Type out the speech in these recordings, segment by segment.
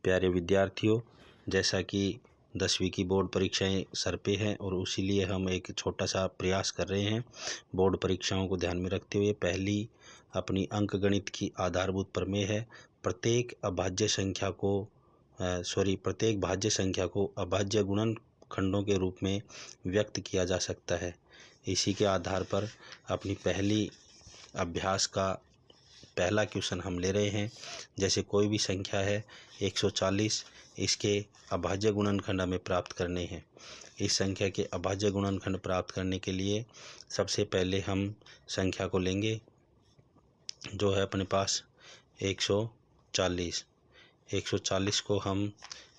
प्यारे विद्यार्थियों, जैसा कि 10वीं की बोर्ड परीक्षाएं सर पे हैं और उसीलिए हम एक छोटा सा प्रयास कर रहे हैं बोर्ड परीक्षाओं को ध्यान में रखते हुए। पहली अपनी अंकगणित की आधारभूत प्रमेय है। प्रत्येक भाज्य संख्या को अभाज्य गुणनखंडों के रूप में व्यक्त किया जा सकता है। इसी के आधार पर अपनी पहली अभ्यास का पहला क्वेश्चन हम ले रहे हैं। जैसे कोई भी संख्या है 140, इसके अभाज्य गुणनखंड हमें प्राप्त करने हैं। इस संख्या के अभाज्य गुणनखंड प्राप्त करने के लिए सबसे पहले हम संख्या को लेंगे जो है अपने पास 140। 140 को हम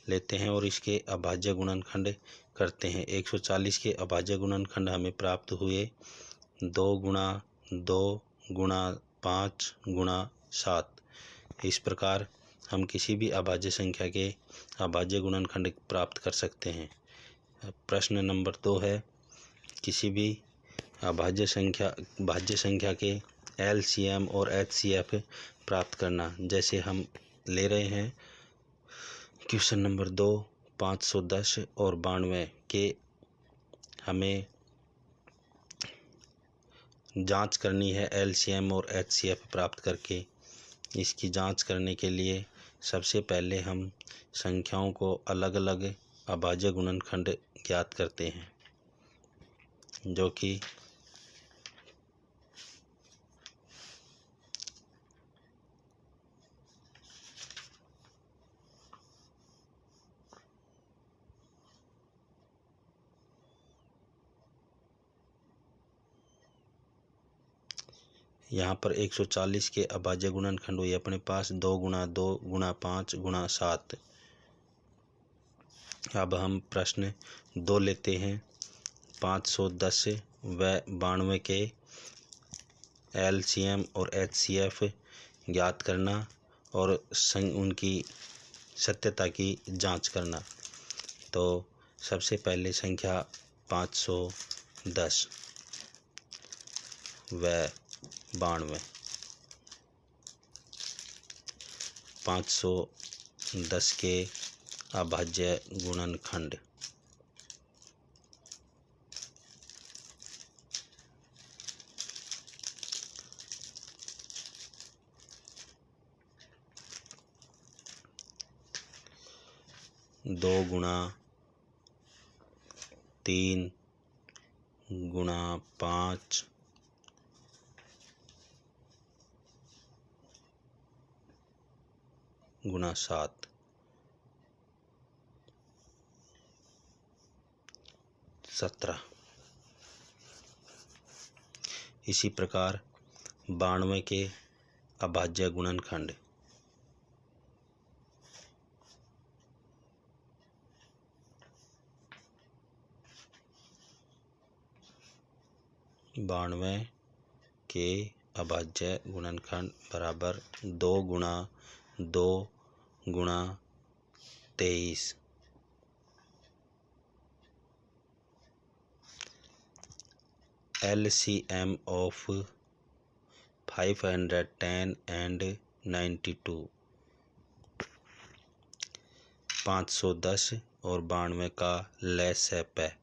लेते हैं और इसके अभाज्य गुणनखंड करते हैं। 140 के अभाज्य गुणनखंड हमें प्राप्त हुए 2 गुणा 2 गुणा 5 गुणा 7। इस प्रकार हम किसी भी अभाज्य संख्या के अभाज्य गुणनखंड प्राप्त कर सकते हैं। प्रश्न नंबर 2 है, किसी भी भाज्य संख्या के LCM और HCF प्राप्त करना। जैसे हम ले रहे हैं क्वेश्चन नंबर 2, 510 और 92 के हमें जांच करनी है LCM और HCF प्राप्त करके। इसकी जांच करने के लिए सबसे पहले हम संख्याओं को अलग अलग अभाज्य गुणनखंड ज्ञात करते हैं, जो कि यहाँ पर 140 के अभाज्य गुणनखंड हुए अपने पास 2 गुणा 2 गुणा 5 गुणा 7। अब हम प्रश्न 2 लेते हैं। 510 व 92 के LCM और HCF ज्ञात करना और उनकी सत्यता की जांच करना। तो सबसे पहले संख्या 510 व 92। 510 के अभाज्य गुणनखंड दो गुणा 3 गुणा 5 गुणा 7। 17। इसी प्रकार 92 के अभाज्य गुणनखंड 92 के अभाज्य गुणनखंड बराबर 2 गुणा 2 गुणा 23। LCM of 510 and 92। 510 और 92 का लसाअ है।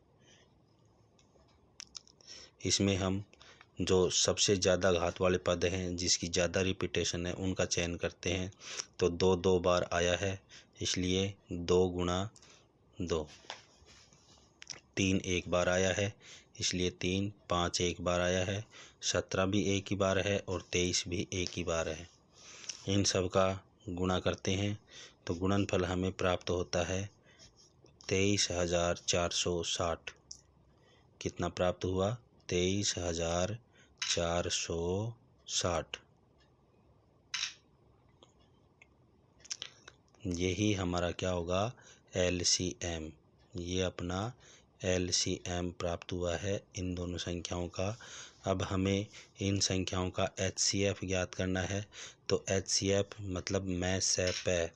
इसमें हम जो सबसे ज़्यादा घात वाले पद हैं, जिसकी ज़्यादा रिपीटेशन है, उनका चयन करते हैं। तो 2 बार आया है, इसलिए 2 गुणा 2। 3 एक बार आया है, इसलिए 3। 5 एक बार आया है, 17 भी एक ही बार है और 23 भी एक ही बार है। इन सब का गुणा करते हैं तो गुणनफल हमें प्राप्त होता है 23,460। कितना प्राप्त हुआ? 23,460। यही हमारा क्या होगा? LCM। ये अपना LCM प्राप्त हुआ है इन दोनों संख्याओं का। अब हमें इन संख्याओं का HCF ज्ञात करना है। तो HCF मतलब लसाअ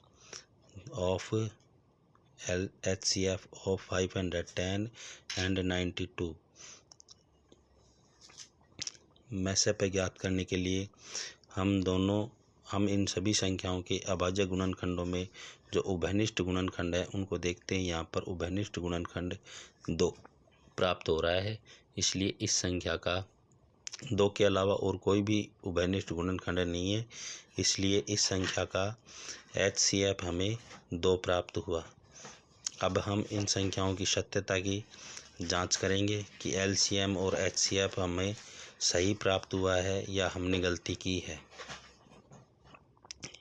ऑफ HCF ऑफ 510 एंड 92। लसाअ ज्ञात करने के लिए हम दोनों हम इन सभी संख्याओं के अभाज्य गुणनखंडों में जो उभयनिष्ठ गुणनखंड है उनको देखते हैं। यहाँ पर उभयनिष्ठ गुणनखंड 2 प्राप्त हो रहा है, इसलिए इस संख्या का 2 के अलावा और कोई भी उभयनिष्ठ गुणनखंड नहीं है, इसलिए इस संख्या का HCF हमें 2 प्राप्त हुआ। अब हम इन संख्याओं की सत्यता की जांच करेंगे कि LCM और HCF हमें सही प्राप्त हुआ है या हमने गलती की है।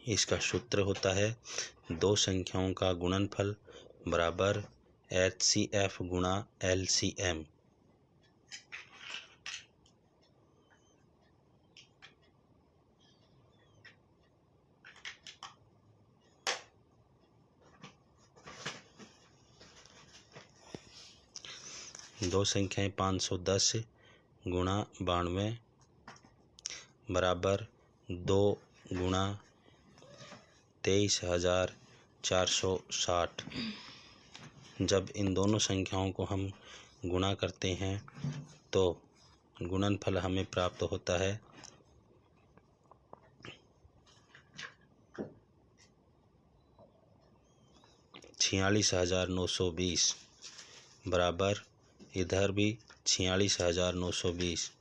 इसका सूत्र होता है 2 संख्याओं का गुणनफल बराबर HCF गुणा LCM। दो संख्याएं 510 गुणा 92 बराबर 2 गुणा 23,460। जब इन दोनों संख्याओं को हम गुणा करते हैं तो गुणनफल हमें प्राप्त होता है 46,920 बराबर इधर भी 46,920।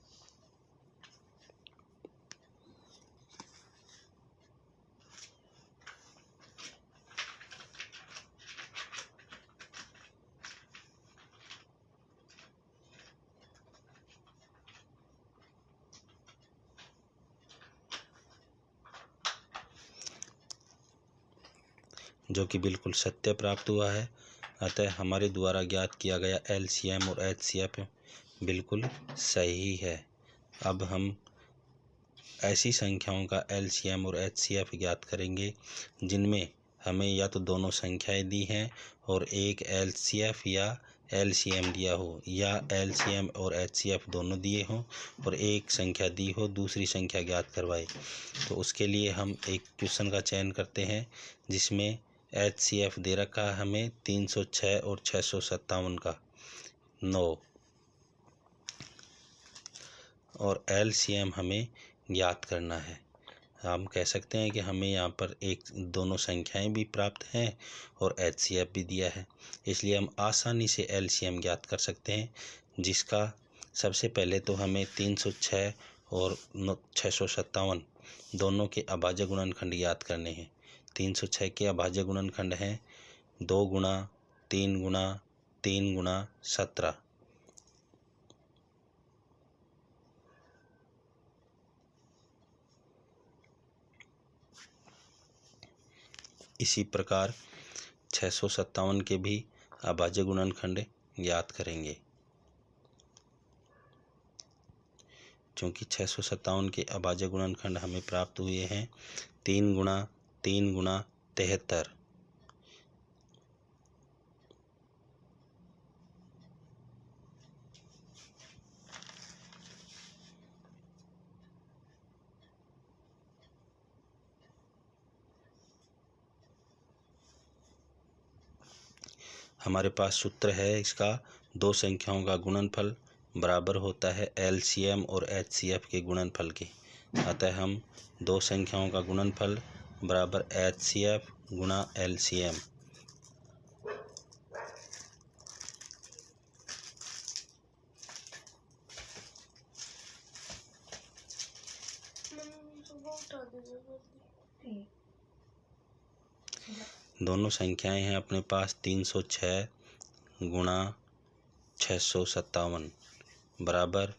जो कि बिल्कुल सत्य प्राप्त हुआ है। अतः हमारे द्वारा ज्ञात किया गया LCM और HCF बिल्कुल सही है। अब हम ऐसी संख्याओं का LCM और HCF ज्ञात करेंगे जिनमें हमें या तो दोनों संख्याएं दी हैं और एक LCF या LCM दिया हो, या LCM और HCF दोनों दिए हों और एक संख्या दी हो, दूसरी संख्या ज्ञात करवाए। तो उसके लिए हम एक क्वेश्चन का चयन करते हैं जिसमें HCF दे रखा है हमें 306 और 657 का 9, और LCM हमें ज्ञात करना है। हम कह सकते हैं कि हमें यहाँ पर दोनों संख्याएं भी प्राप्त हैं और HCF भी दिया है, इसलिए हम आसानी से LCM ज्ञात कर सकते हैं, जिसका सबसे पहले तो हमें 306 और 657 दोनों के अभाज्य गुणनखंड ज्ञात करने हैं। 306 के अभाज्य गुणनखंड हैं 2 गुणा 3 गुणा 3 गुणा 17। इसी प्रकार 657 के भी अभाज्य गुणनखंड ज्ञात करेंगे। क्योंकि 657 के अभाज्य गुणनखंड हमें प्राप्त हुए हैं 3 गुणा 3 गुणा 73। हमारे पास सूत्र है इसका, 2 संख्याओं का गुणनफल बराबर होता है LCM और HCF के गुणनफल के। अतः हम 2 संख्याओं का गुणनफल बराबर HCF गुणा LCM। दोनों संख्याएं हैं अपने पास 306 गुणा 657 बराबर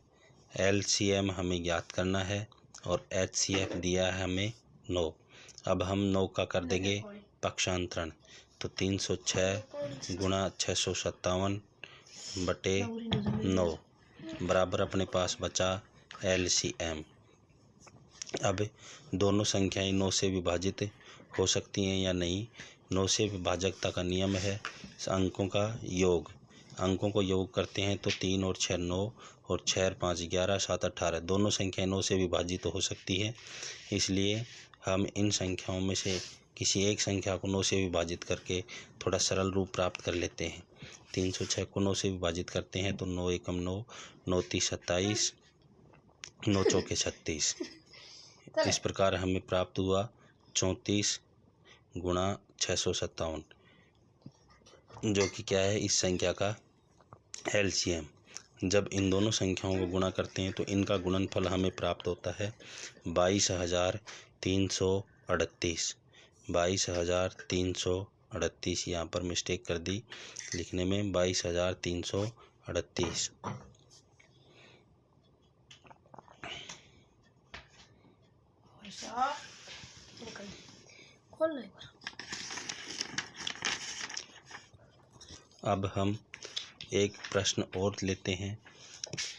LCM हमें ज्ञात करना है और HCF दिया है हमें 9। अब हम 9 का कर देंगे पक्षांतरण, तो 306 गुणा 657 बटे 9 बराबर अपने पास बचा LCM। अब दोनों संख्याएं 9 से विभाजित हो सकती हैं या नहीं। 9 से विभाजकता का नियम है अंकों का योग। अंकों को योग करते हैं तो 3 और 6 9 और 6 और 5 11 7 18 दोनों संख्याएं 9 से विभाजित हो सकती है। इसलिए हम इन संख्याओं में से किसी एक संख्या को 9 से विभाजित करके थोड़ा सरल रूप प्राप्त कर लेते हैं। 306 को 9 से विभाजित करते हैं तो 9 एकम 9, 9 तीस 27, 9 चौके 36। इस प्रकार हमें प्राप्त हुआ 34 गुणा 657, जो कि क्या है, इस संख्या का एलसीएम। जब इन दोनों संख्याओं को गुणा करते हैं तो इनका गुणनफल हमें प्राप्त होता है 22,338। 22,338, यहाँ पर मिस्टेक कर दी लिखने में, 22,338। अब हम एक प्रश्न और लेते हैं।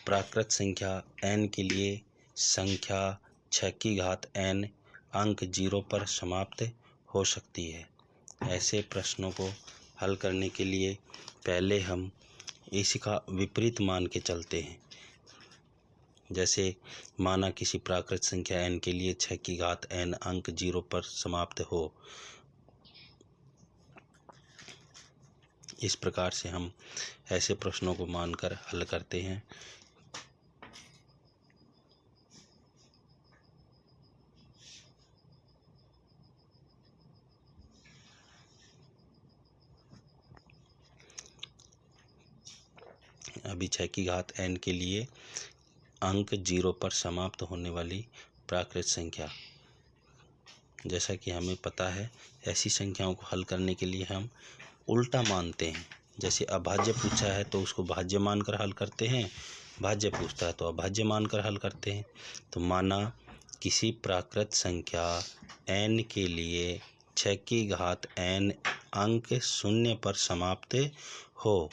प्राकृत संख्या n के लिए संख्या 6 की घात n अंक 0 पर समाप्त हो सकती है। ऐसे प्रश्नों को हल करने के लिए पहले हम इसका विपरीत मान के चलते हैं। जैसे माना किसी प्राकृत संख्या n के लिए 6 की घात n अंक 0 पर समाप्त हो। इस प्रकार से हम ऐसे प्रश्नों को मानकर हल करते हैं। अभी 6 की घात n के लिए अंक 0 पर समाप्त होने वाली प्राकृत संख्या, जैसा कि हमें पता है, ऐसी संख्याओं को हल करने के लिए हम उल्टा मानते हैं। जैसे अभाज्य पूछा है तो उसको भाज्य मानकर हल करते हैं, भाज्य पूछता है तो अभाज्य मानकर हल करते हैं। तो माना किसी प्राकृत संख्या n के लिए 6 की घात n अंक 0 पर समाप्त हो।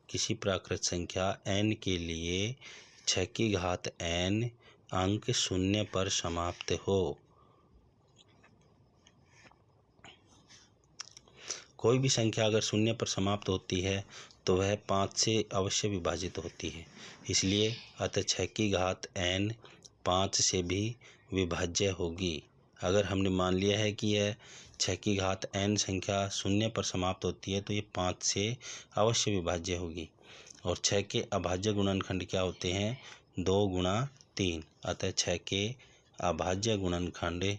किसी प्राकृत संख्या n के लिए 6 की घात n अंक 0 पर समाप्त हो। कोई भी संख्या अगर 0 पर समाप्त होती है तो वह 5 से अवश्य विभाजित होती है। इसलिए अतः 6 की घात n 5 से भी विभाज्य होगी। अगर हमने मान लिया है कि यह 6 की घात n संख्या 0 पर समाप्त होती है तो ये 5 से अवश्य विभाज्य होगी। और 6 के अभाज्य गुणनखंड क्या होते हैं, 2 गुणा 3। अतः 6 के अभाज्य गुणनखंड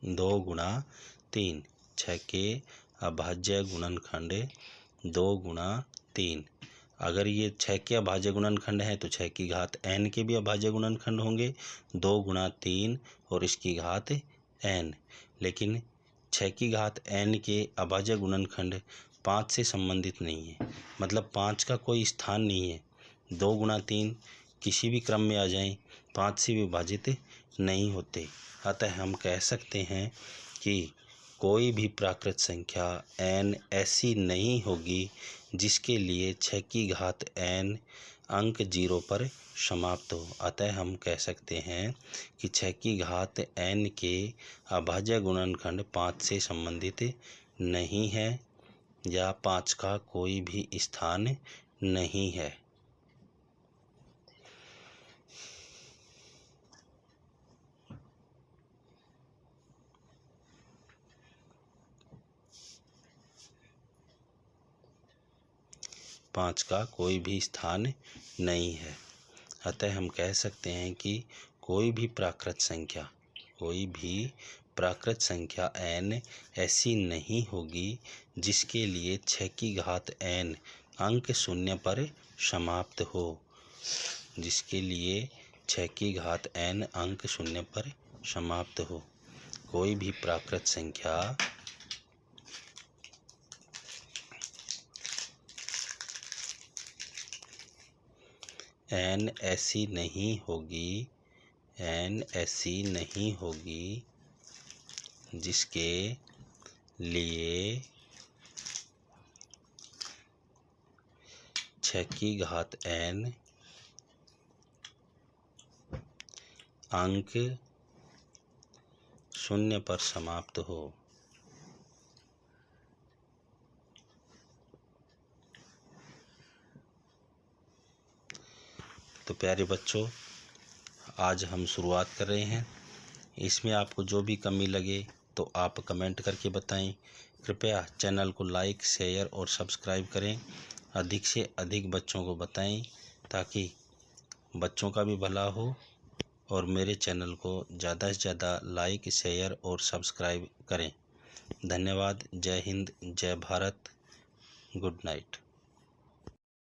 2 गुणा 3। 6 के अभाज्य गुणनखंड 2 गुणा 3। अगर ये 6 के अभाज्य गुणनखंड है तो 6 की घात n के भी अभाज्य गुणनखंड होंगे 2 गुणा 3 और इसकी घात n। लेकिन 6 की घात n के अभाज्य गुणनखंड 5 से संबंधित नहीं है, मतलब 5 का कोई स्थान नहीं है। 2 गुणा 3 किसी भी क्रम में आ जाएं, 5 से विभाजित नहीं होते। अतः हम कह सकते हैं कि कोई भी प्राकृत संख्या n ऐसी नहीं होगी जिसके लिए 6 की घात n अंक 0 पर समाप्त हो। अतः हम कह सकते हैं कि 6 की घात n के अभाज्य गुणनखंड 5 से संबंधित नहीं है या 5 का कोई भी स्थान नहीं है। पाँच का कोई भी स्थान नहीं है। अतः हम कह सकते हैं कि कोई भी प्राकृत संख्या n ऐसी नहीं होगी जिसके लिए 6 की घात n अंक 0 पर समाप्त हो। जिसके लिए 6 की घात n अंक 0 पर समाप्त हो। कोई भी प्राकृत संख्या n ऐसी नहीं होगी जिसके लिए 6 की घात n अंक 0 पर समाप्त हो। तो प्यारे बच्चों, आज हम शुरुआत कर रहे हैं। इसमें आपको जो भी कमी लगे तो आप कमेंट करके बताएं। कृपया चैनल को लाइक, शेयर और सब्सक्राइब करें। अधिक से अधिक बच्चों को बताएं ताकि बच्चों का भी भला हो और मेरे चैनल को ज़्यादा से ज़्यादा लाइक, शेयर और सब्सक्राइब करें। धन्यवाद। जय हिंद, जय भारत। Good night.